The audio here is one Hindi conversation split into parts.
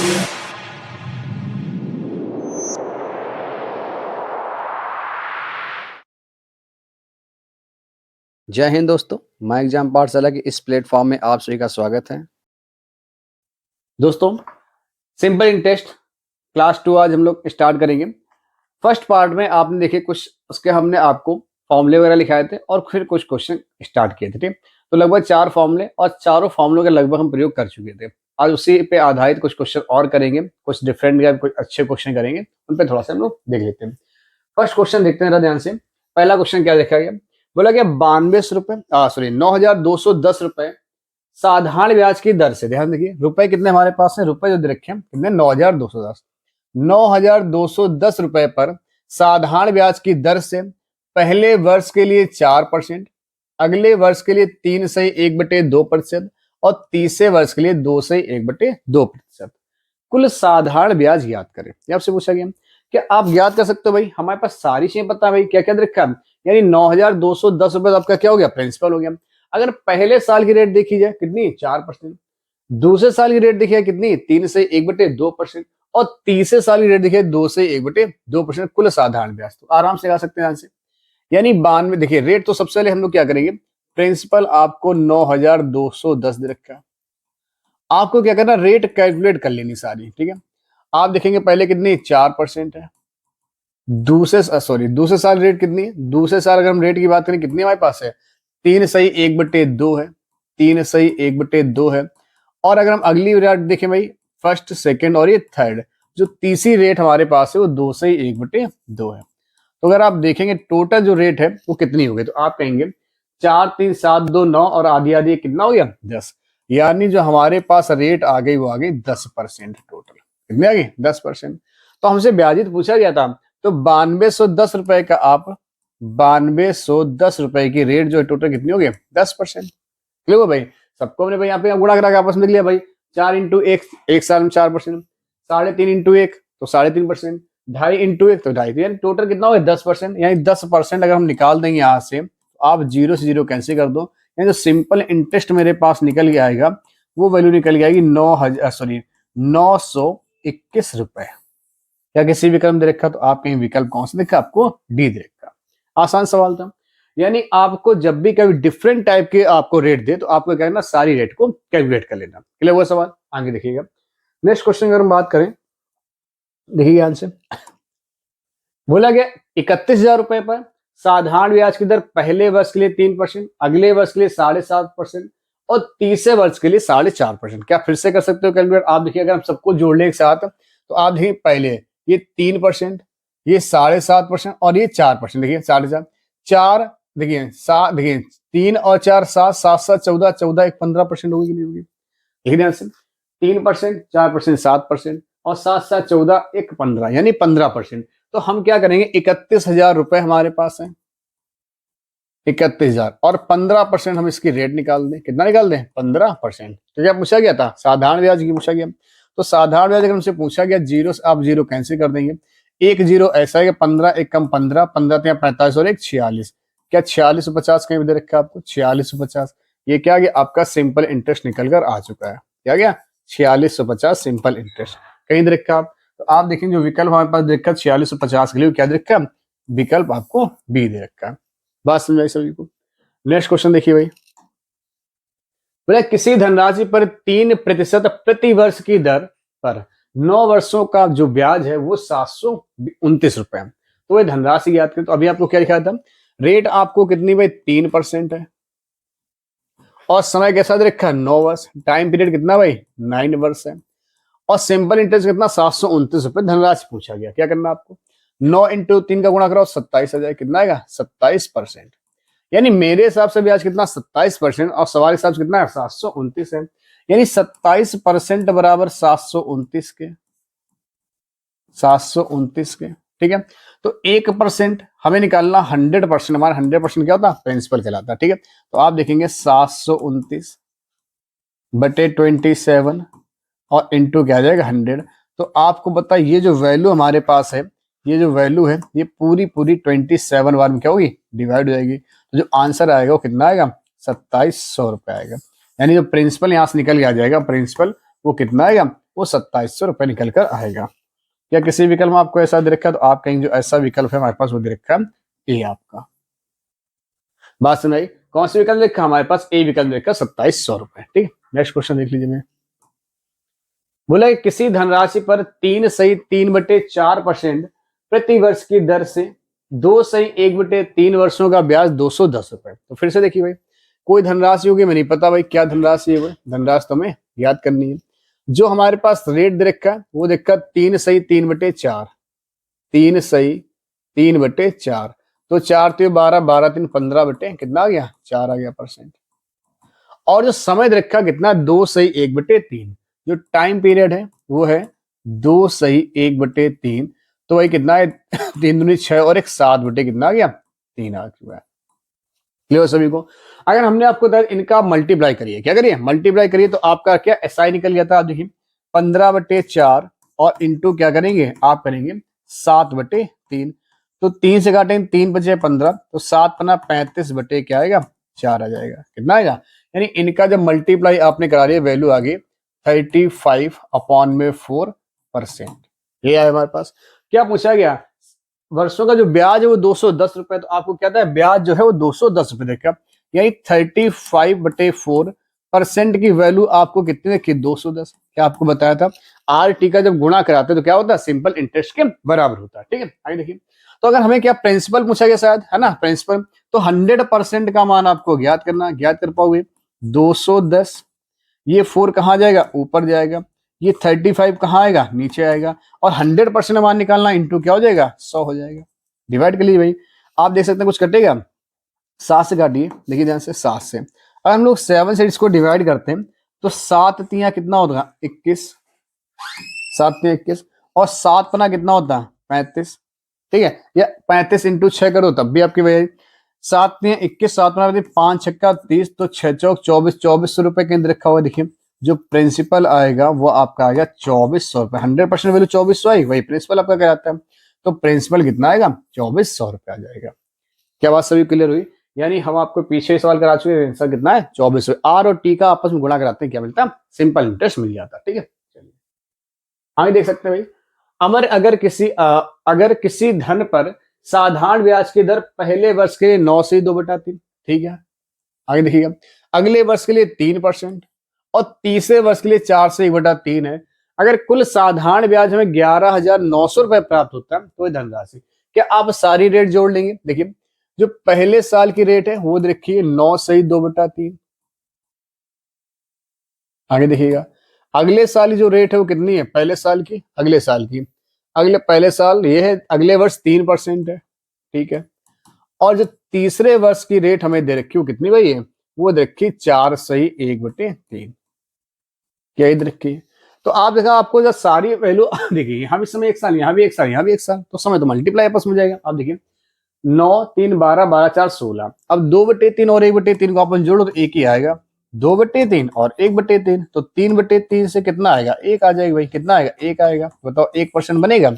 जय हिंद दोस्तों, मैं एग्जाम पाठशाला के इस प्लेटफॉर्म में आप सभी का स्वागत है। दोस्तों, सिंपल इंटरेस्ट क्लास 2 आज हम लोग स्टार्ट करेंगे। फर्स्ट पार्ट में आपने देखे कुछ उसके हमने आपको फॉर्मूले वगैरह लिखाए थे और फिर कुछ क्वेश्चन स्टार्ट किए थे, ठीक। तो लगभग 4 फॉर्मूले और चारों फॉर्मूलों के लगभग हम प्रयोग कर चुके थे। आज उसी पे आधारित कुछ क्वेश्चन और करेंगे, कुछ डिफरेंट या कुछ अच्छे क्वेश्चन करेंगे, उन पे थोड़ा सा हम लोग देख लेते हैं। फर्स्ट क्वेश्चन देखते हैं जरा ध्यान से। पहला क्वेश्चन क्या देखा गया, बोला गया 9210 रुपए साधारण ब्याज की दर से। ध्यान देखिए, रुपए कितने हमारे पास है, रुपए जो दे रखे हैं कितने, 9210 रुपए पर साधारण ब्याज की दर से पहले वर्ष के लिए 4%, अगले वर्ष के लिए 3/1/2% और तीसरे वर्ष के लिए 2/1/2%। कुल साधारण ब्याज ज्ञात करें, ये आपसे पूछा गया। क्या आप ज्ञात कर सकते हो भाई, हमारे पास सारी चीजें पता है भाई, क्या क्या रखा है, यानी 9210 रुपए आपका क्या हो गया, प्रिंसिपल हो गया। अगर पहले साल की रेट देखी जाए कितनी, 4%, दूसरे साल की रेट देखी जाए कितनी, 3/1/2%, और तीसरे साल की रेट देखिए 2/1/2%, कुल साधारण ब्याज। तो आराम से गा सकते हैं आंसर, यानी 92। देखिए रेट तो सबसे पहले हम लोग क्या करेंगे, प्रिंसिपल आपको 9210 दे रखा है, आपको क्या करना, रेट कैलकुलेट कर लेनी सारी, ठीक है। आप देखेंगे पहले कितनी, 4% है। दूसरे साल रेट कितनी है, दूसरे साल अगर हम रेट की बात करें कितनी हमारे पास है, 3/1/2 है, 3/1/2 है। और अगर हम अगली रेट देखें भाई, फर्स्ट सेकंड और ये थर्ड, जो तीसरी रेट हमारे पास है वो 2/1/2 है। तो अगर आप देखेंगे टोटल जो रेट है वो कितनी हो गई, तो आप कहेंगे 4 3 7 2 9 और आधी आधी कितना हो गया, 10। यानी जो हमारे पास रेट आ गई वो आ गई 10% टोटल। कितनी आ गई, 10%। तो हमसे ब्याजित पूछा गया था, तो 9210 का आप 9210 की रेट जो है टोटल कितनी हो गई, 10%। क्लियर हो भाई सबको, हमने भाई यहाँ पे गुणा करा के आपस में लिख लिया भाई, 4 इंटू एक साल में 4%, 3.5 इंटू 1 तो 3.5%, 2.5 इंटू 1 तो 2.5, यानी टोटल कितना हो गया, 10%। यानी 10% अगर हम निकाल देंगे यहाँ से, तो आप जीरो से जीरो कैंसिल कर दो, यानी जो सिंपल इंटरेस्ट मेरे पास निकल के आएगा वो वैल्यू निकल के आएगी 921 रुपए। क्या किसी विकल्प दे रखा, तो आप कहीं विकल्प कौन सा देखा, आपको डी दे रखा। आसान सवाल था। यानी आपको जब भी कभी डिफरेंट टाइप के आपको रेट दे, तो आपको क्या करना, सारी रेट को कैलकुलेट कर लेना। क्लियर हुआ सवाल, आगे देखिएगा। नेक्स्ट क्वेश्चन अगर हम बात करें, देखिए आंसर बोला गया 31,000 रुपए पर साधारण ब्याज की दर पहले वर्ष के लिए 3%, अगले वर्ष के लिए 7.5% और तीसरे वर्ष के लिए 4.5%। क्या फिर से कर सकते हो कैलकुलेट, आप देखिए अगर हम सबको जोड़ ले एक साथ, तो आप देखिए पहले ये 3%, ये 7.5% और ये 4%। देखिए 4.5 4, देखिए 7, देखिए 3 और 4 7, 7 7 14, 14 1 15% होगी कि नहीं होगी, देखिए ध्यान से, 3%, 4%, 7% और 7 7 14 1 15, यानी 15%। तो हम क्या करेंगे, 31,000 रुपए हमारे पास है, 31,000 और 15% हम इसकी रेट निकाल दें, कितना निकाल दें, 15%। तो क्या पूछा गया था, साधारण ब्याज की पूछा गया। तो साधारण ब्याज अगर हमसे पूछा गया, जीरो से आप जीरो कैंसिल कर देंगे, एक जीरो ऐसा है कि 15 एक कम 15, 15 तो 45 और एक 46। क्या 4650 कहीं भी दे रखा है आपको, 4650, ये क्या गया आपका सिंपल इंटरेस्ट निकल कर आ चुका है। क्या गया, 4650 सिंपल इंटरेस्ट कहीं दे रखा आप। तो आप देखेंगे जो विकल्प हमारे पास दे रखा है 4650 के लिए, क्या दे रखा है, विकल्प आपको बी दे रखा है। बात समझ आई सभी को। नेक्स्ट क्वेश्चन देखिए भाई, बोले किसी धनराशि पर 3% प्रति वर्ष की दर पर 9 वर्षों का जो ब्याज है वो 729 रुपए है। तो ये धनराशि याद करें, तो अभी आपको क्या लिखा था, रेट आपको कितनी भाई 3% है और समय कैसा दे रखा है 9 वर्ष, टाइम पीरियड कितना भाई 9 वर्ष है और सिंपल इंटरेस्ट कितना 729 रुपए धनराशि पूछा गया। क्या करना आपको, 9 इंटू 3 का गुणा कराओ 27,000, कितना आएगा 27%। यानी मेरे हिसाब से ब्याज कितना 27% और सवाल हिसाब से कितना है 729 है, यानी 27% बराबर 729 के, 729 के, ठीक है। तो 1% हमें निकालना 100%, हमारा 100% क्या होता है, प्रिंसिपल कहलाता, ठीक है। तो आप देखेंगे 729/27 और इंटू क्या आ जाएगा 100। तो आपको पता है ये जो वैल्यू हमारे पास है, ये जो वैल्यू है ये पूरी पूरी 27 बार में क्या होगी, डिवाइड हो जाएगी। तो जो आंसर आएगा वो कितना आएगा, 2700 रुपए आएगा। यानी जो प्रिंसिपल यहाँ से निकल के आ जाएगा, प्रिंसिपल वो कितना आएगा, वो 2700 रुपये निकल कर आएगा। या किसी विकल्प में आपको ऐसा दे रखा है तो आप कहेंगे जो ऐसा विकल्प है हमारे पास वो दे रखा है ए आपका। बात सुनाई, कौन सा विकल्प देखा हमारे पास? ए विकल्प देखा 2700 रुपए। ठीक है, नेक्स्ट क्वेश्चन देख लीजिए। मैं बोला किसी धनराशि पर 3/3/4% प्रति वर्ष की दर से 2/1/3 वर्षों का ब्याज 210 रुपए। तो फिर से देखिए भाई, कोई धनराशि होगी, मैं नहीं पता भाई क्या धनराशि है, वो धनराशि तो हमें याद करनी है। जो हमारे पास रेट दे रखा है वो देखा 3/3/4, 3/3/4, तो 4 तो 12, 12 3 15 बटे कितना आ गया? 4 आ गया परसेंट। और जो समय दे रखा कितना? 2/1/3। जो टाइम पीरियड है वो है 2/1/3। तो वही कितना है? 3 दूनी 6 और एक 7 बटे कितना आ गया? 3 आ चुका है। क्लियर सभी को? अगर हमने आपको इनका मल्टीप्लाई करिए, क्या करिए? मल्टीप्लाई करिए, तो आपका क्या एसआई निकल गया था? आप देखिए 15/4 और इंटू क्या करेंगे आप? करेंगे 7/3। तो 3 से काटेंगे, 3 बचे 15, तो 7 पना 35 बटे क्या आएगा? 4 आ जाएगा। कितना आएगा? यानी इनका जब मल्टीप्लाई आपने करा लिया, वैल्यू आ गई 35/4%। ये आया हमारे पास। क्या पूछा गया? वर्षों का जो ब्याज है वो 210 रुपए। तो आपको क्या था? ब्याज जो है वो 210 रुपए देखा, यानी 35/4% की वैल्यू आपको कितनी देखी? 210। क्या आपको बताया था? आर टी का जब गुणा कराते हैं तो क्या होता है? सिंपल इंटरेस्ट के बराबर होता है। ठीक है, आगे देखिए। तो अगर हमें क्या प्रिंसिपल पूछा गया शायद, है ना, प्रिंसिपल, तो 100% का मान आपको ज्ञात करना। ज्ञात कर पाओगे? 210, ये 4 कहाँ जाएगा? ऊपर जाएगा। ये 35 कहाँ आएगा? नीचे आएगा। और 100% मान निकालना, इंटू क्या हो जाएगा? 100 हो जाएगा। डिवाइड कर लीजिए भाई, आप देख सकते हैं कुछ कटेगा? 7 से काटिए, देखिए ध्यान से, 7 से। अगर हम लोग 7 से इसको डिवाइड करते हैं तो 7 तिया कितना होगा? 21, 7 तिया 21, और 7 पना कितना होता है? 35। ठीक है, या 35 इंटू 6 करो तब भी आपकी वजह। 7 तिया 21, 7 पना 5 छक्का 30, तो 6 चौक 24, 2400 रुपए के अंदर रखा हुआ। देखिए जो प्रिंसिपल आएगा वो आपका आएगा 2400 रुपए। 100% वैल्यू 2400 आई, वही प्रिंसिपल आपका कहलाता है। तो प्रिंसिपल कितना आएगा? 2400 रुपए आ जाएगा। क्या बात सभी क्लियर हुई? यानी हम आपको पीछे सवाल करा चुके हैं, आंसर कितना है? 2400। आर और टी का आपस में गुणा कराते हैं, क्या मिलता है? सिंपल इंटरेस्ट मिल जाता है। ठीक है, चलिए आगे देख सकते हैं भाई। अगर किसी धन पर साधारण ब्याज की दर पहले वर्ष के लिए 9/2/3, ठीक है, आगे देखिएगा, अगले वर्ष के लिए 3% और तीसरे वर्ष के लिए 4/1/3 है। अगर कुल साधारण ब्याज हमें 11,900 रुपए प्राप्त होता है तो ये धनराशि, क्या आप सारी रेट जोड़ लेंगे? देखिए जो पहले साल की रेट है वो देखिए 9/2/3। आगे देखिएगा, अगले साल की जो रेट है वो कितनी है? पहले साल की, अगले साल की, पहले साल ये है, अगले वर्ष 3% है। ठीक है, और जो तीसरे वर्ष की रेट हमें दे रखी है वो कितनी भाई है? वो देखिए 4/1/3। क्या इधर रखी? तो आप देखा, आपको जब सारी वैल्यू देखिए, यहाँ भी समय 1 साल, यहाँ भी 1 साल, यहाँ भी 1 साल, तो समय तो मल्टीप्लाई आपस में जाएगा। आप देखिए 9 3 12 12 4 16। अब 2/3 और 1/3 को अपन जोड़ो तो एक ही आएगा। 2/3 और 1/3, तो 3/3 से कितना आएगा? 1 आ जाएगा भाई। कितना आएगा? 1 आएगा। बताओ 1% बनेगा।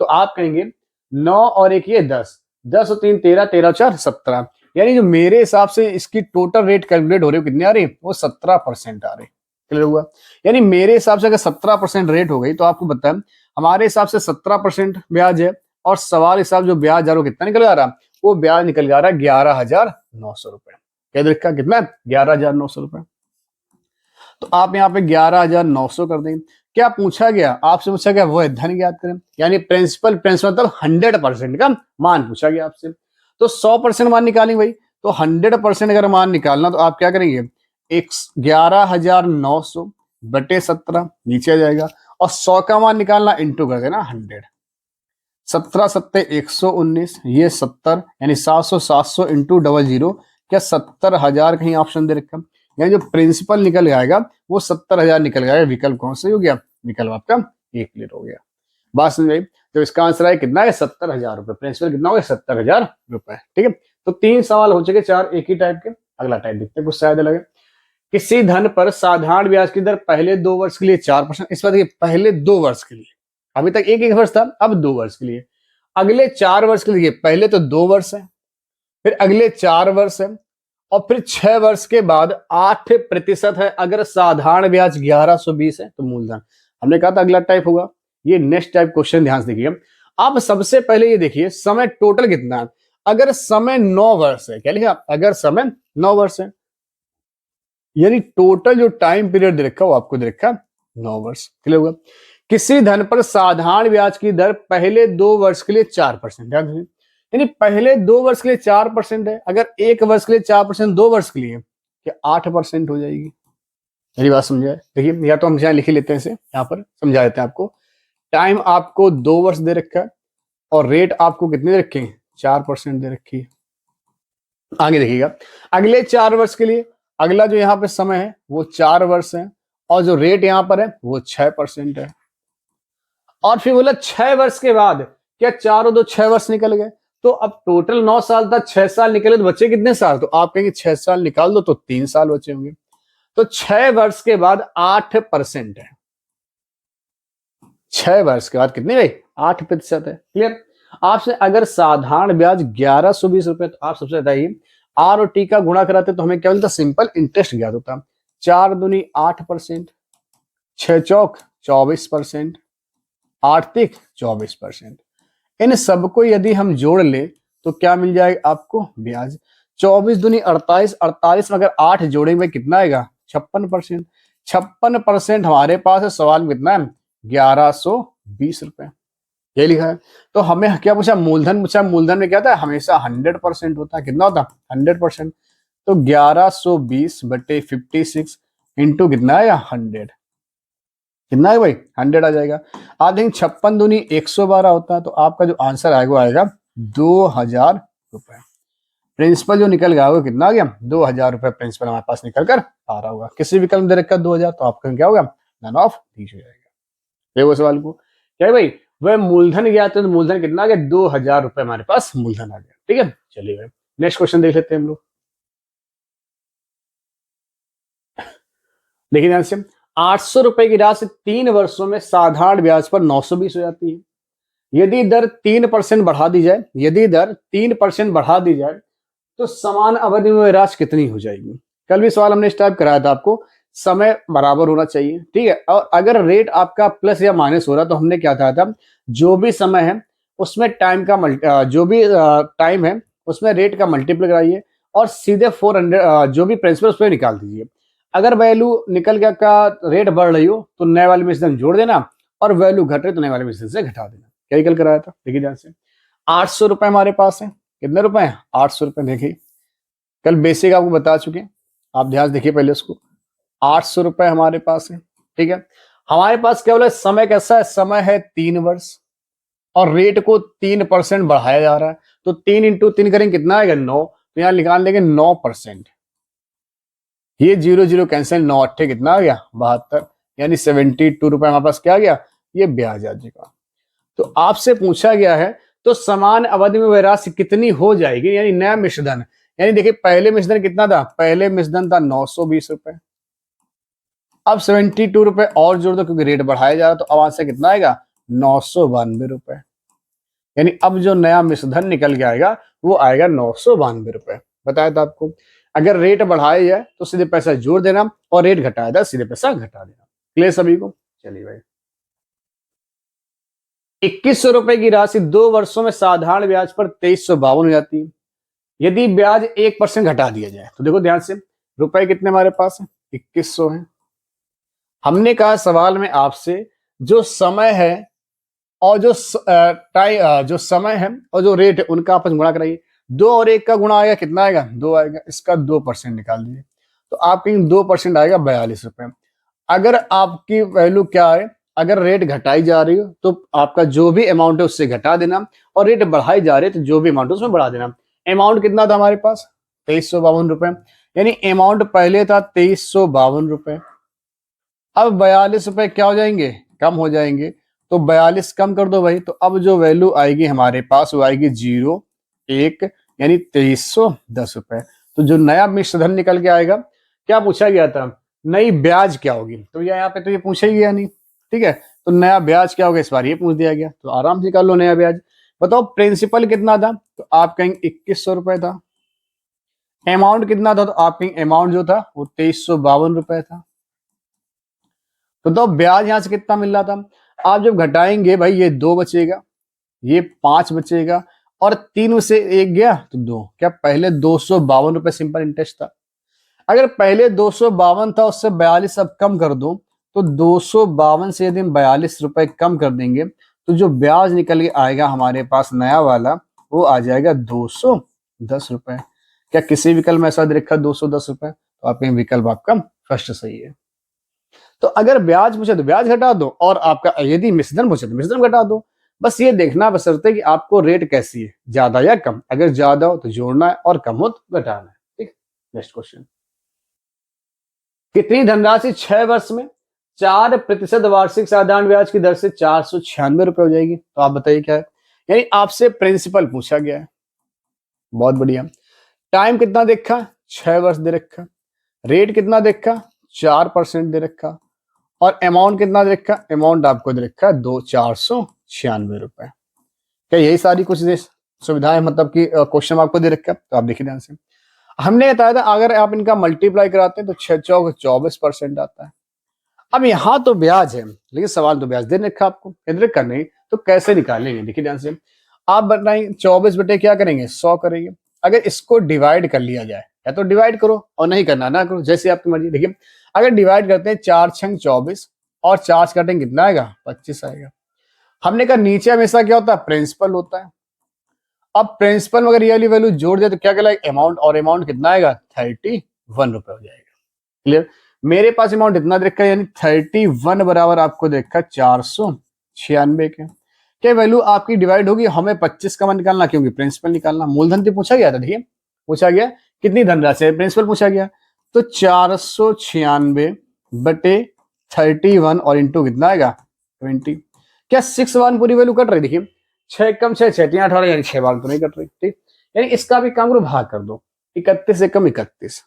तो आप कहेंगे 9 और 1 ये 10, 10 और 3 13, 13 और 4 17। यानी जो मेरे हिसाब से इसकी टोटल रेट कैलकुलेट हो रही है कितनी आ रही है? वो 17% आ रही। क्लियर हुआ? यानी मेरे हिसाब से अगर 17% रेट हो गई तो आपको बताएं हमारे हिसाब से 17% ब्याज है, और सवाल हिसाब जो ब्याज आ रहा कितना निकल आ रहा? वो ब्याज निकल जा रहा है 11,900 रुपए। क्या देखा? कितना? 11,900 रुपए। तो आप यहाँ पे 11,900 कर देंगे। क्या पूछा गया? आपसे पूछा गया वो धन ज्ञात करें, यानी प्रिंसिपल मतलब 100% का मान पूछा गया आपसे। तो 100% मान निकालेंगे भाई। तो 100% अगर मान निकालना तो आप क्या करेंगे? 11,900 बटे 17 नीचे आ जाएगा, और 100 का मान निकालना, इंटू कर देना 100। 17 सत्ते 119, ये 70, यानी 700, 700 इंटू 00। क्या 70,000 कहीं ऑप्शन दे रखा? यानी जो प्रिंसिपल निकल आएगा वो 70,000 निकल जाएगा। विकल्प कौन सा हो गया? विकल्प आपका ए क्लियर हो गया। बात समझ आई? तो इसका आंसर है कितना है? 70,000 रुपए। प्रिंसिपल कितना हो गया? 70,000 रुपए। ठीक है, तो 3 सवाल हो चुके, 4 एक ही टाइप के। अगला टाइप देखते हैं, कुछ शायद अलग है। किसी धन पर साधारण ब्याज की दर पहले 2 वर्ष के लिए 4%। इस बात देखिए, पहले 2 वर्ष के लिए, अभी तक एक वर्ष था, अब 2 वर्ष के लिए। अगले 4 वर्ष के लिए, पहले तो 2 वर्ष है, फिर अगले 4 वर्ष है, और फिर 6 वर्ष के बाद 8% है। अगर साधारण ब्याज 1120 है तो मूलधन, हमने कहा था अगला टाइप होगा, ये नेक्स्ट टाइप क्वेश्चन ध्यान से देखिए। आप सबसे पहले ये देखिए समय टोटल कितना है। अगर समय 9 वर्ष है, क्या लिखा, अगर समय 9 वर्ष है, यानी टोटल जो टाइम पीरियड दे रखा है वो आपको दे रखा है 9 वर्ष। क्लियर होगा। किसी धन पर साधारण ब्याज की दर पहले 2 वर्ष के लिए 4%, ध्यान दीजिए, यानी पहले 2 वर्ष के लिए 4% है, अगर 1 वर्ष के लिए 4%, 2 वर्ष के लिए क्या 8% हो जाएगी। मेरी बात समझाए, देखिए या तो हम यहाँ लिख ही लेते हैं, इसे यहाँ पर समझा देते हैं आपको। टाइम आपको 2 वर्ष दे रखा है और रेट आपको कितने दे रखे हैं, 4% दे रखी है। आगे देखिएगा, अगले 4 वर्ष के लिए अगला जो यहाँ पे समय है वो 4 वर्ष है और जो रेट यहाँ पर है वो 6% है। और फिर बोला 6 वर्ष के बाद, क्या 4 और 2 6 वर्ष निकल गए, तो अब टोटल 9 साल था, 6 साल निकले तो बचे कितने साल, तो आप कहेंगे 6 साल निकाल दो तो 3 साल बचे होंगे। तो 6 वर्ष के बाद 8% है, 6 वर्ष के बाद कितने भाई 8% है। क्लियर। आपसे अगर साधारण ब्याज 1120 रुपए, तो आप सबसे बताइए आर और टी का गुणा कराते तो हमें क्या मिलता, सिंपल इंटरेस्ट ज्ञात होता। 4 दूनी 8%, 6 चौक 24%, 8 तिक 24%। इन सबको यदि हम जोड़ ले तो क्या मिल जाएगा आपको, ब्याज। 24 दूनी 48, 48 में अगर 8 जोड़ेंगे भाई कितना आएगा, 56%। 56% हमारे पास है, सवाल में कितना है 1120 रुपए, ये लिखा है। तो हमें क्या पूछा, मूलधन पूछा, मूलधन में क्या था, हमेशा 100% होता है, कितना होता 100%। तो 1120 बटे 56 इंटू कितना है 100, कितना है भाई 100 आ जाएगा। आप देखेंगे 56 दूनी 112 होता है, तो आपका जो आंसर आएगा वो आएगा 2000 रुपए। प्रिंसिपल जो निकल गया वो कितना आ गया, 2000 रुपए प्रिंसिपल हमारे पास निकल कर आ रहा होगा। किसी विकल्प दे रखा 2000, तो आपका क्या होगा, नन ऑफ दीज हो जाएगा। देखो सवाल को, क्या है भाई, वह मूलधन गया तो मूलधन कितना आ गया, 2000 रुपए हमारे पास मूलधन आ गया। ठीक है, चलिए भाई नेक्स्ट क्वेश्चन देख लेते हैं हम लोग। देखिए ध्यान से, 800 रुपए की राशि 3 वर्षों में साधारण ब्याज पर 920 हो जाती है। यदि दर 3% बढ़ा दी जाए, यदि दर 3% बढ़ा दी जाए तो समान अवधि में राशि कितनी हो जाएगी। कल भी सवाल हमने स्टार्ट कराया था आपको, समय बराबर होना चाहिए। ठीक है, और अगर रेट आपका प्लस या माइनस हो रहा तो हमने क्या कहा था, जो भी समय है उसमें टाइम का जो भी टाइम है उसमें रेट का मल्टीप्लाई कराइए और सीधे 400 जो भी प्रिंसिपल उस पर निकाल दीजिए। अगर वैल्यू निकल गया का रेट बढ़ रही हो तो नए वाले में से जोड़ देना और वैल्यू घट रही तो नए वाले में से घटा देना। क्या कल कराया था, देखिए ध्यान से। 800 रुपए हमारे पास है, कितने रुपए हैं 800 रुपए। देखिए कल बेसिक आपको बता चुके, आप ध्यान देखिए पहले उसको। 800 रुपए हमारे पास है, ठीक है। हमारे पास क्या बोला, समय कैसा है, समय है 3 वर्ष और रेट को 3% बढ़ाया जा रहा है, तो 3 इंटू 3 करेंगे कितना आएगा 9, तो यहां निकाल लेंगे 9%। ये 0 0 कैंसिल, 9 अट्ठे कितना आ गया 72, यानी 72 रुपए हमारे पास क्या आ गया, ये ब्याज आ जाएगा। तो आपसे पूछा गया है तो समान अवधि में वह राशि कितनी हो जाएगी, यानी नया मिश्रधन। यानी देखिए पहले मिश्रधन कितना था, पहले मिश्रधन था 920 रुपए, अब 72 रुपए और जोड़ दो क्योंकि रेट बढ़ाया जा रहा, तो अब से कितना आएगा 992 रुपए। यानी अब जो नया मिश्रधन निकल के आएगा वो आएगा 992 रुपए। बताया था आपको, अगर रेट बढ़ाया जाए तो सीधे पैसा जोड़ देना और रेट घटाया था सीधे पैसा घटा देना। क्लियर सभी को, चलिए भाई। 2100 रुपए की राशि 2 वर्षों में साधारण ब्याज पर 2352 हो जाती है। यदि ब्याज 1% घटा दिया जाए, तो देखो ध्यान से, रुपए कितने हमारे पास है 2100 है। हमने कहा सवाल में आपसे जो समय है और जो समय है और जो रेट है उनका आपस में गुणा कराइए। 2 और 1 का गुणा आएगा कितना आएगा 2 आएगा, इसका 2% निकाल दीजिए, तो आपके 2% आएगा 42 रुपए। अगर आपकी वैल्यू क्या है, अगर रेट घटाई जा रही हो तो आपका जो भी अमाउंट है उससे घटा देना और रेट बढ़ाई जा रही है तो जो भी अमाउंट है उसमें बढ़ा देना। अमाउंट कितना था हमारे पास 2352 रुपए, यानी अमाउंट पहले था 2352 रुपए, अब 42 रुपए क्या हो जाएंगे, कम हो जाएंगे, तो 42 कम कर दो भाई, तो अब जो वैल्यू आएगी हमारे पास वो आएगी 0 1, यानी 2310 रुपए। तो जो नया मिश्रधन निकल के आएगा, क्या पूछा गया था, नई ब्याज क्या होगी, तो यहाँ पे तो ये पूछा ही गया नहीं। ठीक है, तो नया ब्याज क्या होगा इस बार ये पूछ दिया गया, तो आराम से कर लो नया ब्याज। बताओ प्रिंसिपल कितना था, तो आप कहेंगे 2100 रुपए था। अमाउंट कितना था, तो आप कहेंगे अमाउंट जो था वो 2352 रुपए था। तो ब्याज यहां से कितना मिल रहा था, आप जब घटाएंगे भाई ये 2 बचेगा, ये 5 बचेगा और 3 में से 1 गया तो 2, क्या पहले 252 रुपए सिंपल इंटरेस्ट था। अगर पहले 252 था उससे 42 अब कम कर दो, तो 252 से यदि हम 42 रुपए कम कर देंगे तो जो ब्याज निकल के आएगा हमारे पास नया वाला वो आ जाएगा 210 रुपए। क्या किसी विकल्प में ऐसा दे रखा 210 रुपए, तो आपका विकल्प आपका फर्स्ट सही है। तो अगर ब्याज पूछे तो ब्याज घटा दो और आपका यदि मिश्रण पूछे तो मिश्रण घटा दो। बस ये देखना बशर्ते कि आपको रेट कैसी है, ज्यादा या कम। अगर ज्यादा हो तो जोड़ना है और कम हो तो घटाना है। ठीक, नेक्स्ट क्वेश्चन। कितनी धनराशि 6 वर्ष में 4% वार्षिक साधारण ब्याज की दर से 496 रुपए हो जाएगी? तो आप बताइए क्या है। यानी आपसे प्रिंसिपल पूछा गया है, बहुत बढ़िया। टाइम कितना देखा, 6 वर्ष दे रखा। रेट कितना देखा, 4% दे रखा। और अमाउंट कितना दे रखा, अमाउंट आपको दे रखा 496 रुपए। क्या यही सारी कुछ सुविधाएं, मतलब कि क्वेश्चन आपको दे रखा, तो आप देखिए ध्यान से। हमने बताया था अगर आप इनका मल्टीप्लाई कराते हैं तो 6 चौक 24% आता है। अब यहाँ तो ब्याज है लेकिन सवाल तो ब्याज दे रखा आपको, इधर का नहीं, तो कैसे निकालेंगे देखिए ध्यान से। आप बताएं 24 बटे क्या करेंगे, 100 करेंगे। अगर इसको डिवाइड कर लिया जाए, या तो डिवाइड करो और नहीं करना ना करो, जैसे आपकी मर्जी। देखिए अगर डिवाइड करते हैं 4 छंग 24 और 4 काटेंगे कितना आएगा, 25 आएगा। हमने कहा नीचे हमेशा क्या होता है, प्रिंसिपल होता है। अब प्रिंसिपल में अगर ये वाली वैल्यू जोड़ दिया तो क्या कहलाएगा, अमाउंट। और अमाउंट कितना आएगा, 31 रुपए हो जाएगा। क्लियर। मेरे पास अमाउंट इतना दे रखा है, यानी 31 बराबर आपको देखा 496 के। क्या वैल्यू आपकी डिवाइड होगी, हमें 25 का मान निकालना, क्योंकि प्रिंसिपल निकालना। मूलधन तो पूछा गया था, देखिए पूछा गया कितनी धनराशि है, प्रिंसिपल पूछा गया। तो 496 बटे 31 और इंटू कितना आएगा 20। क्या 6 बार पूरी वैल्यू कट रही, देखिए 6 कम 6 6 18, यानी 6 बार तो नहीं कट रही। ठीक, यानी इसका भी काम करो, भाग कर दो। 31 से कम 31,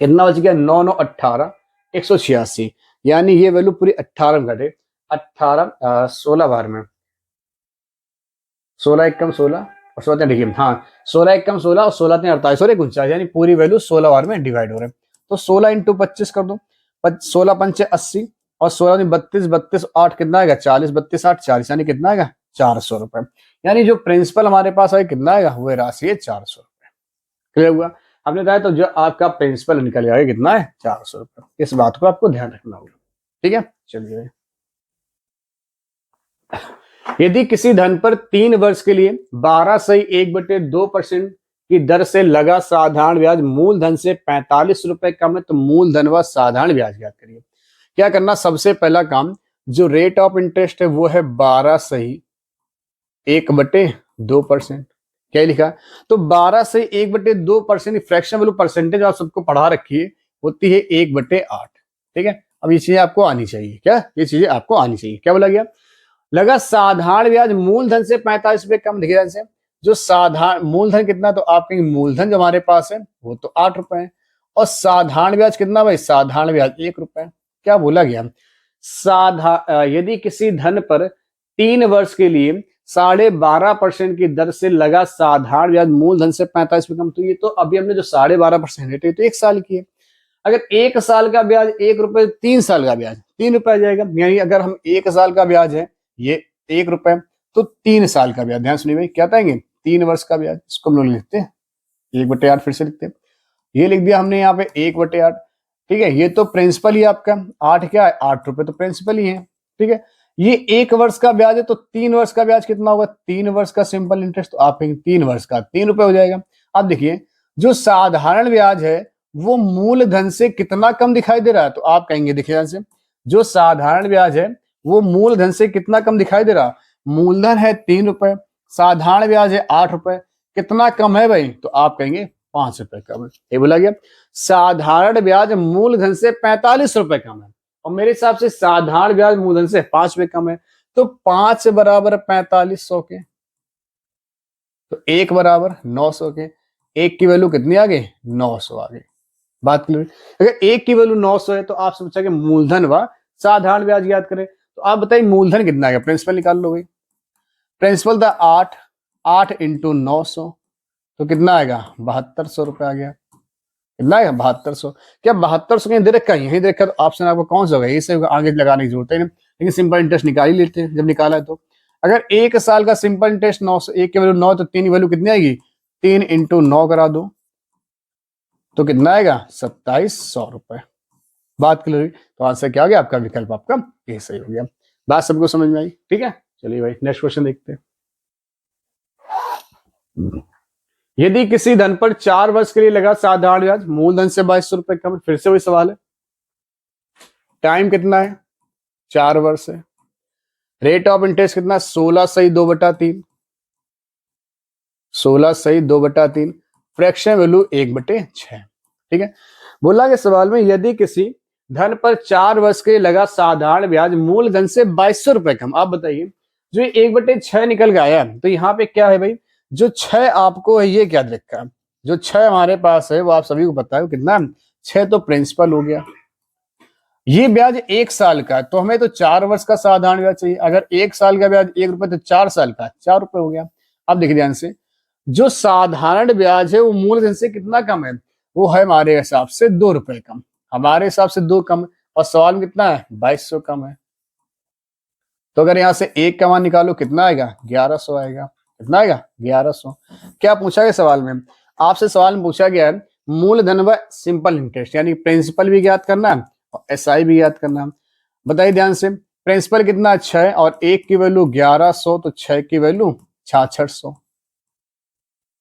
कितना बच गया, 9 9 18 186, यानी ये वैल्यू पूरी 18 में घटे। 16 बार में 16 एक कम 16 और 16 देखिए, हाँ 16 एक कम 16 और 16 3 48 और 49, यानी पूरी वैल्यू 16 बार में डिवाइड हो रहे हैं। तो 16 इंटू 25 कर दो, 16 पंचे 80 और 16 32 32 8 कितना आएगा 40, 32 8 40, यानी कितना आएगा 400 रुपए। यानी जो प्रिंसिपल हमारे पास है कितना आएगा, वह राशि है 400 रुपए। क्लियर हुआ। हमने बताया तो जो आपका प्रिंसिपल निकल आएगा कितना है, 400 रुपए। इस बात को आपको ध्यान रखना होगा। ठीक है, चलिए। यदि किसी धन पर 3 वर्ष के लिए 12/1/2% की दर से लगा साधारण ब्याज मूलधन से 45 रुपए कम है, तो मूलधन व साधारण ब्याज ज्ञात करिए। क्या करना, सबसे पहला काम, जो रेट ऑफ इंटरेस्ट है वो है 12/1/2%। क्या लिखा, तो 12/1/2% फ्रैक्शन वैल्यू परसेंटेज आप सबको पढ़ा रखी है, होती है 1/8। ठीक है, अब ये चीजें आपको आनी चाहिए। क्या ये चीजें आपको आनी चाहिए, क्या बोला गया, लगा साधारण ब्याज मूलधन से 45 रुपए कम। देखिए ध्यान से, जो साधारण मूलधन कितना, तो आपके मूलधन जो हमारे पास है वो तो 8 रुपए है। और साधारण ब्याज कितना भाई, साधारण ब्याज 1 रुपए। क्या बोला गया, यदि किसी धन पर 3 वर्ष के लिए 12.5% की दर से लगा साधारण ब्याज मूलधन से 45 रुपए कम, तो ये तो अभी हमने जो 12.5% रेट है तो 1 साल की है। अगर 1 साल का ब्याज 1 रुपए, 3 साल का ब्याज 3 रुपए आ जाएगा। यानी अगर हम 1 साल का ब्याज है ये 1 रुपए, तो 3 साल का ब्याज, ध्यान सुनिए भाई, क्या पाएंगे 3 वर्ष का ब्याज। इसको हम लोग लिखते हैं 1/8, फिर से लिखते हैं। ये लिख दिया हमने यहाँ पे 1/8। ठीक है, ये तो प्रिंसिपल ही आपका 8 क्या है, 8 रुपए तो प्रिंसिपल ही है। ठीक है, ये 1 वर्ष का ब्याज है, तो 3 वर्ष का ब्याज कितना होगा, 3 वर्ष का सिंपल इंटरेस्ट, तो आप 3 वर्ष का 3 रुपए हो जाएगा। अब देखिए जो साधारण ब्याज है वो मूलधन से कितना कम दिखाई दे रहा है, तो आप कहेंगे, देखिए ध्यान से, जो साधारण ब्याज है वो मूलधन से कितना कम दिखाई दे रहा, मूलधन है 3 रुपए, साधारण ब्याज है 8 रुपए, कितना कम है भाई, तो आप कहेंगे 5 रुपए कम है। ये बोला गया साधारण ब्याज मूलधन से 45 रुपए कम है, और मेरे हिसाब से साधारण ब्याज मूलधन से 5 रुपए कम है, तो 5 बराबर 4500 के, तो 1 बराबर 900 के। 1 की वैल्यू कितनी आ गई, 900 आ गई। बात क्लियर। अगर 1 की वैल्यू 900 है तो आप सोचा कि मूलधन व साधारण ब्याज याद करें, तो आप बताइए मूलधन कितना है, प्रिंसिपल निकाल लो भाई। प्रिंसिपल था 8, 8 इंटू 900, तो कितना आएगा 7200 रुपए आ गया। कितना है 7200। क्या 7200 कहीं दे रखा है, यहीं दे रखा है, तो ऑप्शन आपको कौन सा होगा, यही से होगा, आगे लगाने की जरूरत है नहीं। लेकिन सिंपल इंटरेस्ट निकाल ही लेते हैं जब निकाला है तो। अगर एक साल का सिंपल इंटरेस्ट 9 से 1 की वैल्यू 9, तो 3 की वैल्यू कितनी आएगी, 3 इंटू 9 करा दो तो कितना आएगा 2700 रुपए। बात क्लियर। तो आंसर क्या हो गया आपका, विकल्प आपका ये सही हो गया। बात सबको समझ में आई, ठीक है। चलिए भाई नेक्स्ट क्वेश्चन देखते हैं। यदि किसी धन पर 4 वर्ष के लिए लगा साधारण ब्याज, मूलधन से 2200 रुपए कम है, फिर से वही सवाल है, टाइम कितना है 4 वर्ष है, रेट ऑफ इंटरेस्ट कितना 16/2/3, 16/2/3, फ्रैक्शन वैल्यू 1/6, ठीक है। बोला कि सवाल में यदि किसी धन पर 4 वर्ष के लिए लगा साधारण ब्याज मूलधन से 2200 रुपए कम, आप बताइए जो 1/6 निकल गया है, तो यहाँ पे क्या है भाई, जो 6 आपको है ये क्या रखा है, जो 6 हमारे पास है वो आप सभी को पता है कितना, 6 तो प्रिंसिपल हो गया। ये ब्याज 1 साल का है, तो हमें तो 4 वर्ष का साधारण ब्याज चाहिए। अगर 1 साल का ब्याज 1 रुपए, तो 4 साल का 4 रुपए हो गया। अब देखिए ध्यान से, जो साधारण ब्याज है वो मूलधन से कितना कम है, वो है हमारे हिसाब से 2 रुपए कम, हमारे हिसाब से 2 कम, और सवाल में कितना है 2200 कम है। तो अगर यहाँ से 1 का मान निकालो कितना आएगा 1100 आएगा, कितना आएगा 1100। क्या पूछा गया सवाल में, आपसे सवाल में पूछा गया है मूलधन व सिंपल इंटरेस्ट, यानी प्रिंसिपल भी ज्ञात करना है और एसआई भी ज्ञात करना है। बताइए ध्यान से, प्रिंसिपल कितना 6 और 1 की वैल्यू 1100, तो 6 की वैल्यू 6600।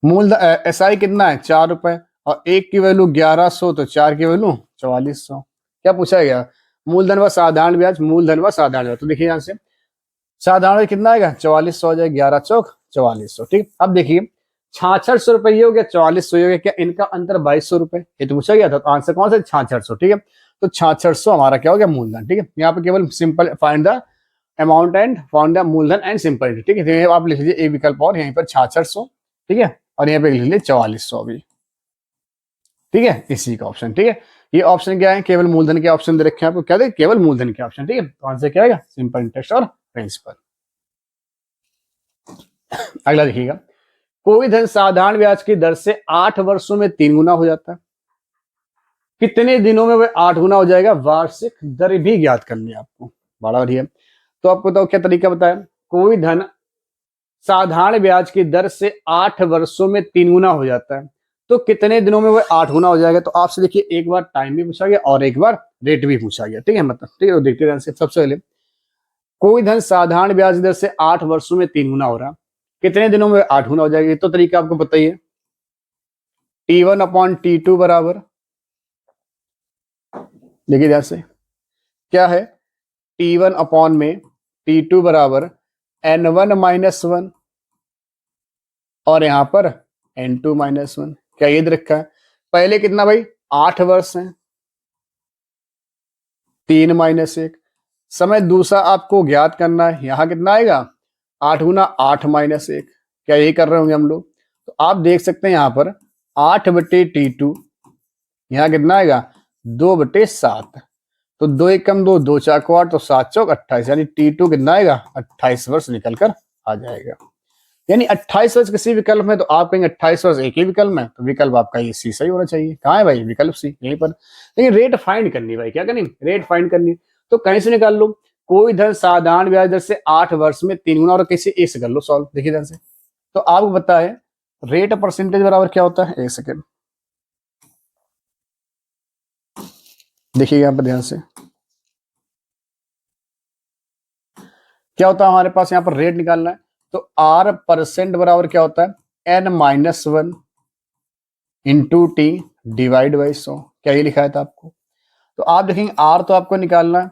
मूल एसआई कितना है 4 रुपए और 1 की वैल्यू 1100, तो 4 की वैल्यू 4400। क्या पूछा गया, मूलधन व साधारण ब्याज, मूलधन व साधारण ब्याज। तो देखिए यहाँ से साधारण ब्याज कितना आएगा 4400 हो जाएगा, 11 चौक 4400, ठीक। अब देखिए 6600 रुपए ये हो गया, 4400 हो गया, क्या इनका अंतर 2200 रुपए, ये तो पूछा गया था, तो आंसर कौन सा 6600, ठीक है। तो 6600 हमारा क्या हो गया मूलधन, ठीक है। यहाँ पे केवल simple find the amount and find the मूलधन एंड सिंपल, ठीक है। तो आप लिख लीजिए एक विकल्प और, यहीं पर 6600, ठीक है, और यहाँ पे लिख लीजिए 4400 भी, ठीक है, इसी का ऑप्शन, ठीक है। ये ऑप्शन क्या है, केवल मूलधन के ऑप्शन दे रखे हैं आपको, क्या दे केवल मूलधन के ऑप्शन, ठीक है। तो आंसर क्या आएगा सिंपल इंटरेस्ट और प्रिंसिपल। अगला देखिएगा, कोई धन साधारण ब्याज की दर से 8 वर्षों में 3 गुना हो जाता है, कितने दिनों में वह 8 गुना हो जाएगा, वार्षिक दर भी ज्ञात करनी है आपको, बड़ा बढ़िया। तो आपको बताओ क्या तरीका बताया, कोई धन साधारण ब्याज की दर से 8 वर्षों में 3 गुना हो जाता है, तो कितने दिनों में वह 8 गुना हो जाएगा। तो आपसे देखिए एक बार टाइम भी पूछा गया और एक बार रेट भी पूछा गया, ठीक है, मतलब ठीक है। तो देखते ध्यान से, सबसे पहले कोई धन साधारण ब्याज दर से 8 वर्षों में 3 गुना हो रहा, कितने दिनों में 8 गुना हो जाएगा, तो तरीका आपको पता ही है, T1/T2 बराबर, देखिए ध्यान से क्या है, T1 में T2 बराबर N1-1 और यहां पर N2-1, क्या ये रखा है। पहले कितना भाई 8 वर्ष है, 3-1 समय दूसरा आपको ज्ञात करना है, यहां कितना आएगा 8 गुना 8-1, क्या ये कर रहे होंगे हम लोग। तो आप देख सकते हैं यहाँ पर 8/T2, यहाँ कितना आएगा 2/7, तो 2 एकम 2, 2 चाको 8, तो 7 चौक 28, यानी T2 कितना आएगा 28 वर्ष निकल कर आ जाएगा। यानी 28 वर्ष किसी विकल्प में, तो आप कहेंगे 28 वर्ष एक ही विकल्प में, तो विकल्प आपका ये सी सही होना चाहिए। कहाँ है भाई विकल्प सी, यहीं पर। लेकिन रेट फाइंड करनी भाई, क्या करनी, रेट फाइंड करनी, तो कहीं से निकाल लो। कोई धन साधारण ब्याज दर से 8 वर्ष में 3 गुना, और किसी एक से कर लो सॉल्व, देखिए ध्यान से। तो आपको पता है रेट परसेंटेज बराबर क्या होता है, एक सेकेंड देखिए यहाँ पर ध्यान से, क्या होता है हमारे पास यहाँ पर रेट निकालना है, तो R% बराबर क्या होता है N-1 into T divide by 100, क्या ये लिखा है था आपको। तो आप देखेंगे R तो आपको निकालना है,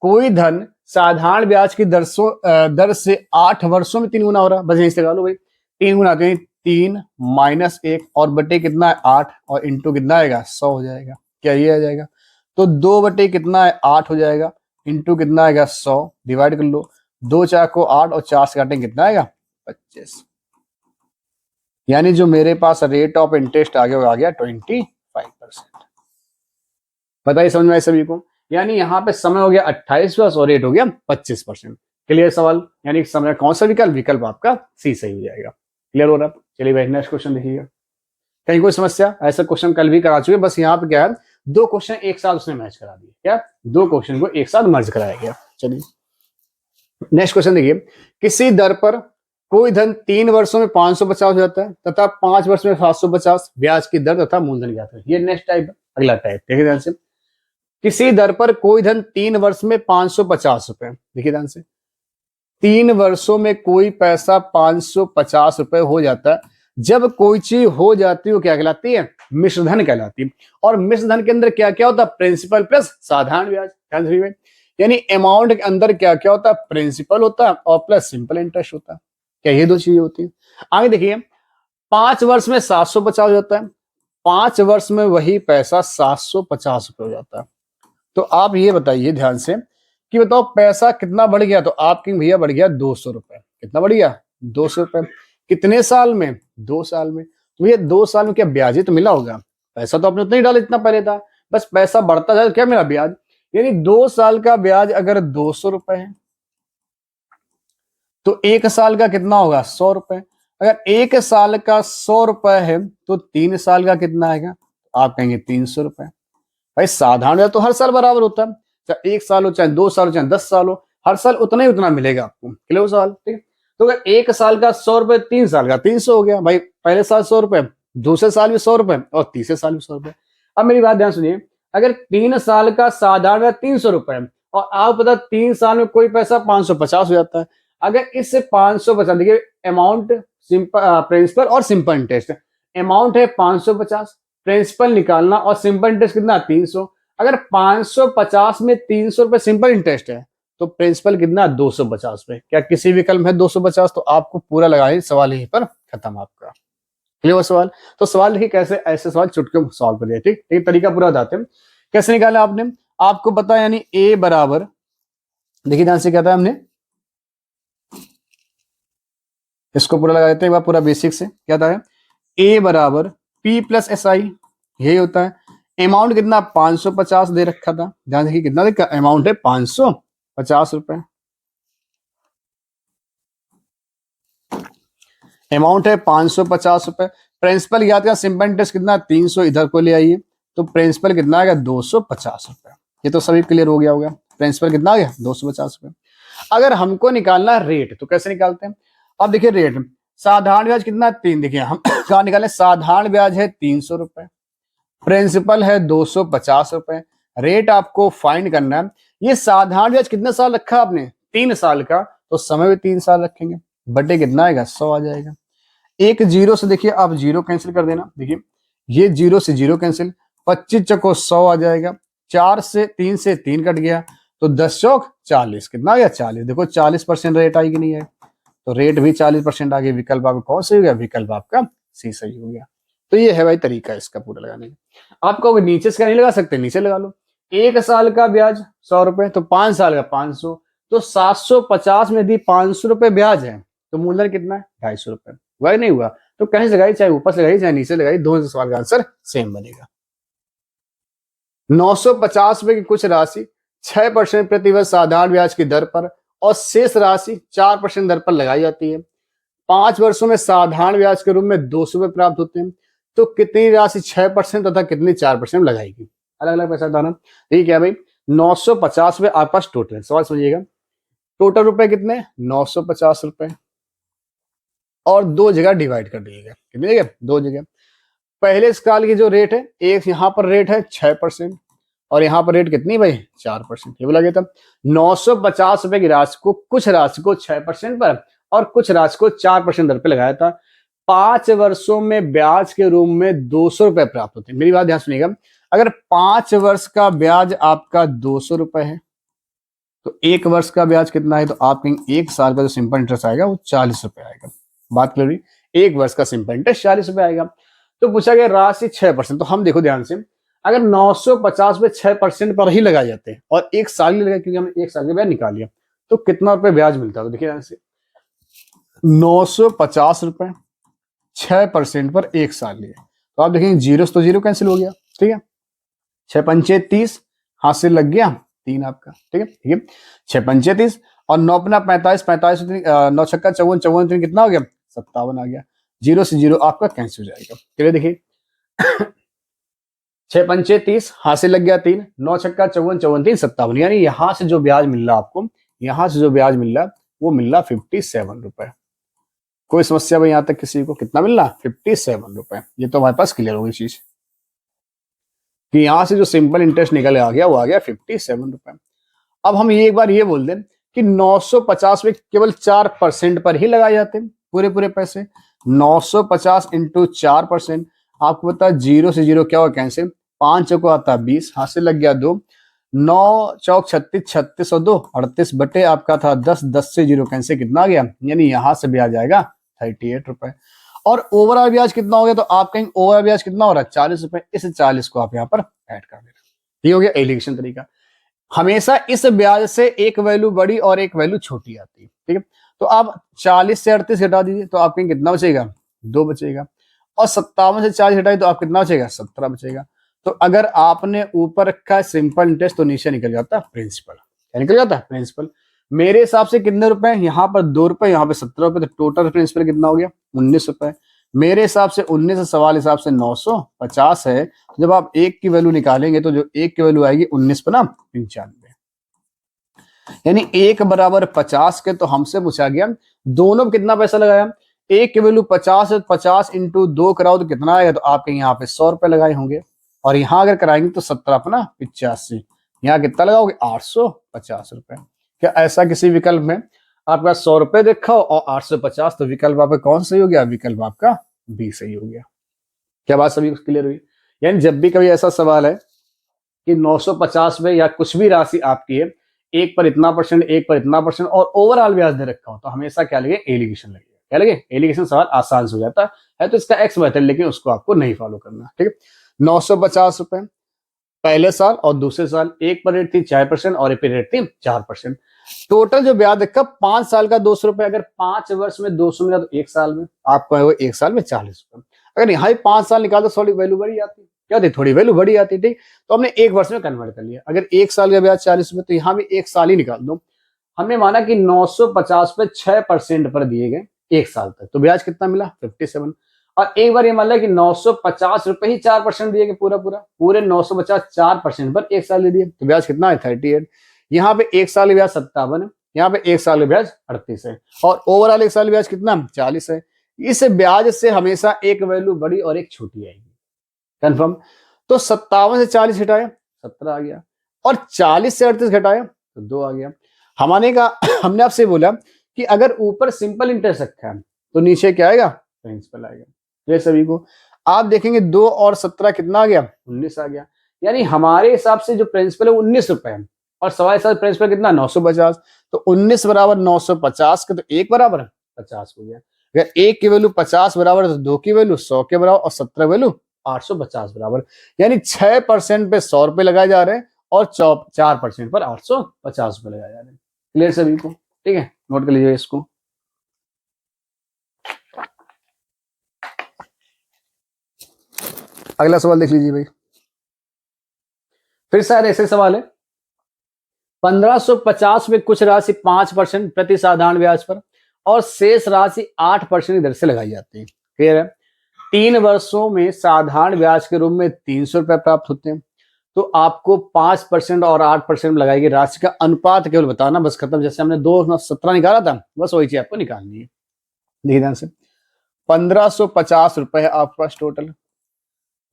कोई धन साधारण ब्याज की दर से 8 वर्षों में 3 गुना हो रहा, बस यहीं से लगा लो भाई, 3 गुना, 3-1 और बटे कितना है 8 और इंटू कितना आएगा 100 हो जाएगा, क्या ये आ जाएगा। तो 2 बटे कितना है 8 हो जाएगा, इंटू कितना आएगा 100, डिवाइड कर लो, 2 4 को 8 और 4 से काटेंगे कितना आएगा 25, यानी जो मेरे पास रेट ऑफ इंटरेस्ट आ गया वो आ गया 25%। बताइए समझ में आए सभी को, यानी यहाँ पे समय हो गया 28 वर्ष और रेट हो गया 25%। क्लियर सवाल, यानी समय कौन सा विकल्प, विकल्प आपका सी सही हो जाएगा। क्लियर हो रहा है। चलिए भाई नेक्स्ट क्वेश्चन देखिएगा। कहीं कोई समस्या? ऐसा क्वेश्चन कल भी करा चुके, बस यहाँ पे क्या है, 2 क्वेश्चन एक साथ उसने मैच करा दिए। क्या? 2 क्वेश्चन को एक साथ मर्ज कराया गया। चलिए नेक्स्ट क्वेश्चन देखिए, किसी दर पर कोई धन 3 वर्षों में 550 हो जाता है तथा 5 वर्ष में 750, ब्याज की दर तथा मूलधन ज्ञात है। ये नेक्स्ट टाइप है। अगला टाइप देखिए ध्यान से, किसी दर पर कोई धन 3 वर्ष में 550 रुपए, देखिए ध्यान से, 3 वर्षों में कोई पैसा 550 रुपए हो जाता है। जब कोई चीज हो जाती है वो क्या कहलाती है? मिश्रधन कहलाती है। और मिश्रधन के अंदर क्या क्या होता है? प्रिंसिपल प्लस साधारण ब्याज। ध्यान से, यानी अमाउंट के अंदर क्या क्या होता है? प्रिंसिपल होता है और प्लस सिंपल इंटरेस्ट होता है। क्या ये 2 चीजें होती है? आगे देखिए, 5 वर्ष में 750 हो जाता है, 5 वर्ष में वही पैसा 750 रुपए हो जाता है। तो आप ये बताइए ध्यान से कि बताओ पैसा कितना बढ़ गया? तो आपके भैया बढ़ गया 200 रुपए। कितना बढ़ गया? 200 रुपए। कितने साल में? 2 साल में। तो भैया 2 साल में क्या ब्याज ही तो मिला होगा? पैसा तो आपने उतना ही डाला जितना पहले था, बस पैसा बढ़ता जाए तो क्या मिला? ब्याज। यानी 2 साल का ब्याज अगर 200 रुपए है तो 1 साल का कितना होगा? 100 रुपए। अगर 1 साल का 100 रुपए है तो 3 साल का कितना आएगा? आप कहेंगे 300 रुपए। भाई साधारण ब्याज तो हर साल बराबर होता है, चाहे 1 साल हो, चाहे 2 साल हो, चाहे 10 साल हो, हर साल उतना ही उतना मिलेगा आपको। किलो साल, ठीक है। तो अगर 1 साल का 100 रुपए, 3 साल का 300 हो गया। भाई पहले साल 100 रुपए, दूसरे साल भी 100 रुपए और तीसरे साल भी 100 रुपए। अब मेरी बात ध्यान सुनिए, अगर 3 साल का साधारण ब्याज 300 रुपए और आप पता 3 साल में कोई पैसा 550 हो जाता है, अगर इससे 550, देखिए अमाउंट, प्रिंसिपल और सिंपल इंटरेस्ट, अमाउंट है 550, प्रिंसिपल निकालना और सिंपल इंटरेस्ट कितना? 300। अगर 550 में 300 रुपए सिंपल इंटरेस्ट है तो प्रिंसिपल कितना? 250 रुपए। क्या किसी विकल्प में है 250? तो आपको पूरा लगाए, सवाल यहीं पर खत्म आपका। क्लियर सवाल? तो सवाल देखिए कैसे, ऐसे सवाल चुटके सॉल्व कर दिया। ठीक, एक तरीका पूरा बताते हैं कैसे निकाला आपने। आपको पता है यानी ए बराबर, देखिए ध्यान से क्या था हमने, इसको पूरा लगा देते हैं एक बार पूरा बेसिक से। क्या था? ए बराबर पी प्लस एस आई, यही होता है। अमाउंट कितना? 550 दे रखा था। ध्यान देखिए कितना देखा, अमाउंट है 550 रुपए, अमाउंट है 550 रुपए। प्रिंसिपल याद का, सिंपल इंटरेस्ट कितना? 300, इधर को ले आइए तो प्रिंसिपल कितना आएगा? 250 रुपए। ये तो सभी क्लियर हो गया होगा। प्रिंसिपल कितना आ गया? 250 रुपए। अगर हमको निकालना रेट तो कैसे निकालते हैं? अब देखिए रेट, साधारण ब्याज कितना? 3। देखिए हम कहा निकाले, साधारण ब्याज है 300 रुपए, प्रिंसिपल है 250 रुपए, रेट आपको फाइंड करना है। ये साधारण ब्याज कितने साल रखा आपने? 3 साल का, तो समय भी 3 साल रखेंगे, बटे कितना आएगा? 100 आ जाएगा। एक जीरो से देखिए आप जीरो कैंसिल कर देना, देखिए ये जीरो से जीरो कैंसिल, 25 चौको 100 आ जाएगा, 4 से 3 से 3 कट गया तो 10 चौक 40, कितना आ गया? 40। देखो 40% रेट आई कि नहीं है? तो रेट भी 40% आ गया। विकल्प आपका कौन सही हो गया? विकल्प आपका सी सही हो गया। तो ये है भाई तरीका इसका पूरा लगाने का। आप कहोगे नीचे से क्या नहीं लगा सकते? नीचे लगा लो। 1 साल का ब्याज 100 रुपए, तो 5 साल का 500, तो 750 में यदि 500 रुपए ब्याज है तो मूलधन कितना है? 250 रुपए। वही नहीं हुआ तो कहीं से लगाई, चाहे ऊपर से लगाई चाहे नीचे लगाई, दोनों सवाल का आंसर सेम बनेगा। 950 रुपए की कुछ राशि 6% प्रतिवर्ष साधारण ब्याज की दर पर और शेष राशि 4% दर पर लगाई जाती है। 5 वर्षों में साधारण ब्याज के रूप में 200 रुपए प्राप्त होते हैं। तो कितनी राशि 6% तथा कितनी 4% लगाएगी? अलग अलग पैसा दाना। ठीक है भाई, 950 रुपए आपके पास टोटल है। सवाल समझिएगा, टोटल रुपए कितने? 950 रुपए, और 2 जगह डिवाइड कर दीजिएगा। कितनी जगह? 2 जगह। पहले साल की जो रेट है, एक यहाँ पर रेट है 6% और यहाँ पर रेट कितनी भाई? 4%। ये बोला गया था 950 रुपए की राशि को, कुछ राशि को 6% पर और कुछ राशि को 4% दर पे लगाया था। 5 वर्षों में ब्याज के रूप में 200 रुपए प्राप्त होते हैं। मेरी बात ध्यान सुनिएगा, अगर 5 वर्ष का ब्याज आपका 200 रुपए है तो 1 वर्ष का ब्याज कितना है? तो आप कहेंगे 1 साल का जो सिंपल इंटरेस्ट आएगा वो 40 रुपए आएगा। बात क्लियर हुई? 1 वर्ष का सिंपल इंटरेस्ट 40 रुपए आएगा। तो पूछा गया राशि 6%, तो हम देखो ध्यान से, अगर 950 पे 6% पर ही लगाए जाते हैं और 1 साल ही लगा, क्योंकि हमने 1 साल का ब्याज निकाल लिया, तो कितना रुपए ब्याज मिलता है? तो देखिए ध्यान से, 950 रुपए 6% पर 1 साल लिए, तो आप देखेंगे जीरो तो जीरो कैंसिल हो गया। ठीक है, 6 पंचे 30, हाथ से लग गया 3 आपका। ठीक है, ठीक है, 6 पंचे 30 और 9 अपना 45, 45 9 छक्का 54, 54 कितना हो गया? 57 आ गया। जीरो से जीरो आपका कैंसिल हो जाएगा। चलिए देखिए छह पंचे 30, हाथ से लग गया 3, 9 छक्का 54, 54 3 57, यानी यहां से जो ब्याज मिल रहा आपको, यहां से जो ब्याज मिल रहा वो मिल रहा 57 रुपए। कोई समस्या भाई यहां तक किसी को? कितना मिल रहा? 57 रुपए। ये तो हमारे पास क्लियर होगी चीज कि यहां से जो सिंपल इंटरेस्ट निकल आ गया वो आ गया 57 रुपए। अब हम ये एक बार ये बोल दें कि 950 में केवल 4% पर ही लगाए जाते हैं पूरे पूरे पैसे। 950 इंटू 4%, आपको पता है 0 से 0 क्या होगा? कैंसिल। 5 को आता 20, हाथ से लग गया 2, 9 चौक 36, 36 और 2 38 बटे आपका था 10, 10 से 0 कैंसिल, कितना आ गया? यानी यहां से ब्याज आएगा 38 रुपए। और ओवरऑल ब्याज कितना हो गया? तो आप कहेंगे ओवरऑल ब्याज कितना हो रहा है? 40 रुपए। इस 40 को आप यहाँ पर ऐड कर देना। ये हो गया एलिगेशन तरीका। हमेशा इस ब्याज से एक वैल्यू बड़ी और एक वैल्यू छोटी आती है, ठीक है। तो आप 40 से 38 घटा दीजिए तो आपके कितना बचेगा? 2 बचेगा। और 57 से 40 घटाइए तो आप कितना बचेगा? 17 बचेगा। तो अगर आपने ऊपर रखा है सिंपल इंटरेस्ट तो नीचे निकल जाता है प्रिंसिपल। क्या निकल जाता है? प्रिंसिपल। मेरे हिसाब से कितने रुपए? यहाँ पर 2 रुपए, यहाँ पे 17 रुपए, तो टोटल प्रिंसिपल कितना हो गया? 19 रुपए। मेरे हिसाब से 19 से सवाल हिसाब से 950 है। जब आप एक की वैल्यू निकालेंगे तो जो एक की वैल्यू आएगी 19 पर ना 95, यानी 1 बराबर 50 के। तो हमसे पूछा गया दोनों कितना पैसा लगाया? एक की वैल्यू 50 है, 50 इंटू 2 कराओ तो कितना आएगा? तो आपके यहाँ पे 100 रुपए लगाए होंगे, और यहाँ अगर कराएंगे तो 17 अपना 85, यहाँ कितना लगाओगे? 850 रुपए। क्या ऐसा किसी विकल्प में आपका 100 रुपए देखा हो और 850, तो विकल्प आपका कौन सही हो गया? विकल्प आपका बी सही हो गया। क्या बात सभी क्लियर हुई? यानी जब भी कभी ऐसा सवाल है कि 950 में या कुछ भी राशि आपकी है, एक पर इतना परसेंट, एक पर इतना परसेंट और ओवरऑल ब्याज दे रखा हो, तो हमेशा क्या लगे? एलिगेशन लगेगा। क्या लगे? एलिगेशन। सवाल आसान से हो जाता है तो इसका एक्स मेथड, लेकिन उसको आपको नहीं फॉलो करना, ठीक है। 950 रुपए पहले साल और दूसरे साल, एक पर रेट थी 4% और एक पर रेट थी 4%। टोटल जो ब्याज देखा 5 साल का 200 रुपए। अगर 5 वर्ष में 200 मिला तो एक साल में आपको है वो एक साल में 40 रुपए। अगर यहाँ ही 5 साल निकाल तो थोड़ी वैल्यू बढ़ी आती, क्या होती? थोड़ी वैल्यू बढ़ी आती, ठीक। तो हमने एक वर्ष में कन्वर्ट कर लिया। अगर एक साल का ब्याज 40 रुपए तो यहाँ भी एक साल ही निकाल दो। हमने माना कि 950 पे 6% पर दिए गए एक साल तक, तो ब्याज कितना मिला? 57। और एक बार ये मान लिया कि 950 रुपए ही 4% दिए गए, पूरे 950 4% पर एक साल दे दिए, तो ब्याज कितना है? 38। यहाँ पे एक साल ब्याज 57 है, यहाँ पे एक साल ब्याज 38 है, और ओवरऑल एक साल ब्याज कितना? 40 है। इस ब्याज से हमेशा एक वैल्यू बड़ी और एक छोटी आएगी, कंफर्म। तो 57 से 40 घटाया 17 आ गया, और 40 से 38 घटाया तो 2 आ गया। हमने आपसे बोला कि अगर ऊपर सिंपल इंटरेस्ट रखा है तो नीचे क्या आएगा? प्रिंसिपल आएगा। ये सभी को आप देखेंगे 2 और 17 कितना आ गया? 19 आ गया। यानी हमारे हिसाब से जो प्रिंसिपल है 19 रुपए है, और सवाल हिसाब प्रिंसिपल कितना? 950। तो 19 बराबर 950 के, तो 1 बराबर 50 हो गया। अगर 1 की वैल्यू 50 बराबर तो 2 की वैल्यू 100 के बराबर, और 17 वैल्यू 850 बराबर। यानी 6% पे 100 रुपए लगाए जा रहे हैं और 4% पर 850 रुपए लगाए जा रहे हैं। क्लियर सभी को? ठीक है, नोट कर लीजिए इसको। अगला सवाल देख लीजिए भाई, फिर शायद ऐसे सवाल है। 1550 में कुछ राशि 5% प्रति साधारण ब्याज पर और शेष राशि 8% की दर से लगाई जाती है। क्लियर है? 3 वर्षों में साधारण ब्याज के रूप में 300 रुपए प्राप्त होते हैं, तो आपको 5% और 8% लगाई गई राशि का अनुपात केवल बताना, बस खत्म। जैसे हमने 2 17 निकाला था, बस वही चीज आपको निकालनी है। देखिए ध्यान से, 1550 रुपए है आपके पास टोटल,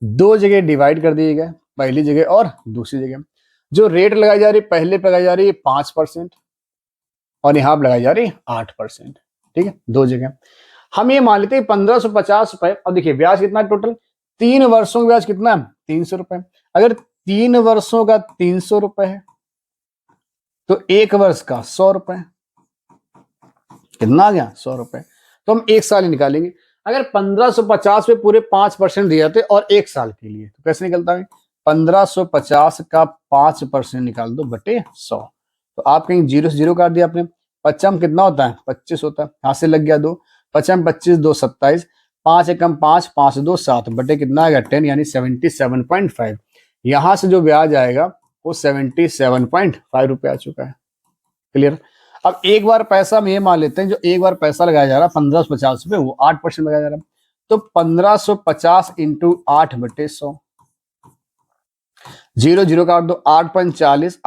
2 जगह डिवाइड कर दिए गए, पहली जगह और दूसरी जगह। जो रेट लगाई जा रही है, पहले पे लगाई जा रही है 5% और यहाँ पे लगाई जा रही है 8%, ठीक है, 2 जगह। हम ये मान लेते हैं 1550 रुपए। अब देखिए ब्याज कितना टोटल? 3 वर्षों का ब्याज कितना? 300 रुपए। अगर 3 वर्षों का 300 रुपए है तो 1 वर्ष का 100 रुपए, कितना आ गया? 100 रुपए। तो हम एक साल ही निकालेंगे। अगर 1550 पे पूरे 5% दिए जाते और एक साल के लिए, तो कैसे निकलता है? 1550 का 5% निकाल दो बटे 100, तो आप कहीं 0 से 0 काट दिया आपने। पच्चम कितना होता है? 25 होता है, हाथ से लग गया 2, पचम 25 2 27, 5 एकम 5, 5 2 7 बटे कितना आएगा? 10, यानी 77.5। यहां से जो ब्याज आएगा वो 77.5 रुपए आ चुका है। क्लियर? अब एक बार पैसा हम ये मान लेते हैं, जो एक बार पैसा लगाया जा रहा है 1550 रुपए, वो 8% लगाया जा रहा है, तो 1550 इंटू 8/100, 0 काट दो, 8 × 40,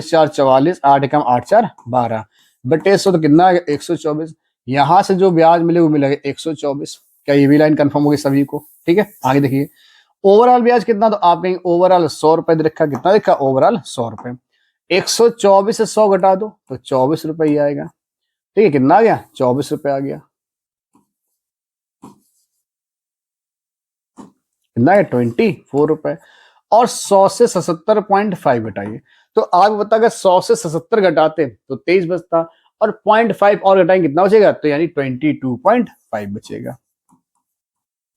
4 44, 8 एकम 8 4 12 बटे 100, तो कितना आएगा 124। यहां से जो ब्याज मिले वो मिलेगा 124। क्या ये भी लाइन कंफर्म होगी सभी को? ठीक है, आगे देखिए ओवरऑल ब्याज कितना, तो आप कहेंगे ओवरऑल 100 रुपए लिखा, कितना लिखा ओवरऑल 100 रुपए। 124 से 100 घटा दो तो 24 रुपए ही आएगा। ठीक है, कितना आ गया 24 रुपए आ गया। कितना है 24 रुपए। और 100 से 77.5 घटाइए, तो आप बता अगर 100 से 77 घटाते तो 23 बचता, और 0.5 और घटाएंगे कितना बचेगा, तो यानी 22.5 बचेगा।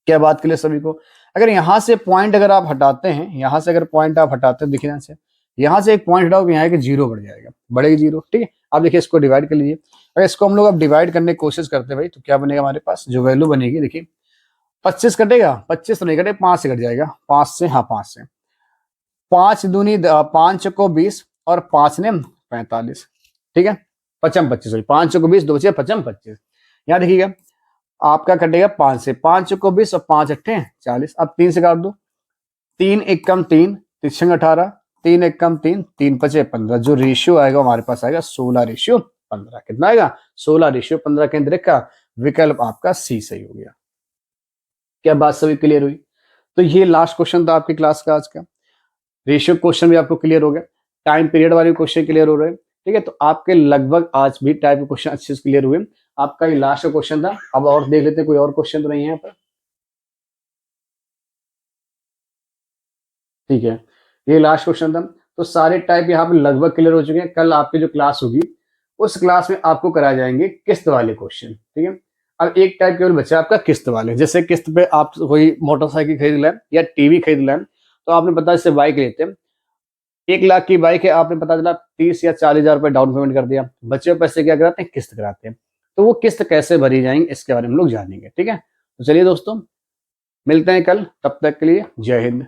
क्या बात के लिए सभी को? अगर यहां से पॉइंट अगर आप हटाते हैं, यहां से अगर पॉइंट आप हटाते हैं, देखिए यहाँ से, यहां से एक पॉइंट हटाओ, यहाँ के 0 बढ़ जाएगा, बढ़ेगी 0। ठीक है, आप देखिए इसको डिवाइड कर लीजिए। अगर इसको हम लोग अब डिवाइड करने की कोशिश करते हैं भाई, तो क्या बनेगा हमारे पास जो वैल्यू बनेगी, देखिए 25 कटेगा, 25 तो नहीं कटे, 5 से कट जाएगा, 5 से, हाँ 5 से, 5 दूनी 5 को 20 और 5 ने 45। ठीक है, 55 25, 5 को 20, 2 बचे 55 25। यहाँ देखिएगा आपका कटेगा 5 से, 5 को 20 और 5 अट्ठे 40। अब 3 से काट दो, 3 एकम 3, 3 18, 3 एकम 3, 3 पचे 15। जो रेशियो आएगा हमारे पास आएगा 16:15। कितना आएगा 16:15। केंद्र का विकल्प आपका सी सही हो गया। क्या बात सभी क्लियर हुई? तो ये लास्ट क्वेश्चन था आपकी क्लास का आज का। रेशियो क्वेश्चन भी आपको क्लियर हो गया, टाइम पीरियड वाले क्वेश्चन क्लियर हो रहे हैं। ठीक है, तो आपके लगभग आज भी टाइप के क्वेश्चन अच्छे से क्लियर हुए। आपका ये लास्ट क्वेश्चन था। अब और देख लेते हैं, कोई और क्वेश्चन तो नहीं है यहाँ पर? ठीक है, ये लास्ट क्वेश्चन था। तो सारे टाइप यहाँ पे लगभग क्लियर हो चुके हैं। कल आपकी जो क्लास होगी उस क्लास में आपको कराए जाएंगे किस्त वाले क्वेश्चन। ठीक है, अब एक टाइप केवल बचा आपका किस्त वाले। जैसे किस्त पे आप कोई मोटरसाइकिल खरीद लें या टीवी खरीद लें, तो आपने पता जैसे बाइक लेते हैं, 1 लाख की बाइक है, आपने पता चला 30 या 40 हजार रुपए डाउन पेमेंट कर दिया, बचे हुए पैसे क्या कराते हैं, किस्त कराते हैं। तो वो किस्त कैसे भरी जाएंगे इसके बारे में हम लोग जानेंगे। ठीक है, तो चलिए दोस्तों, मिलते हैं कल, तब तक के लिए जय हिंद।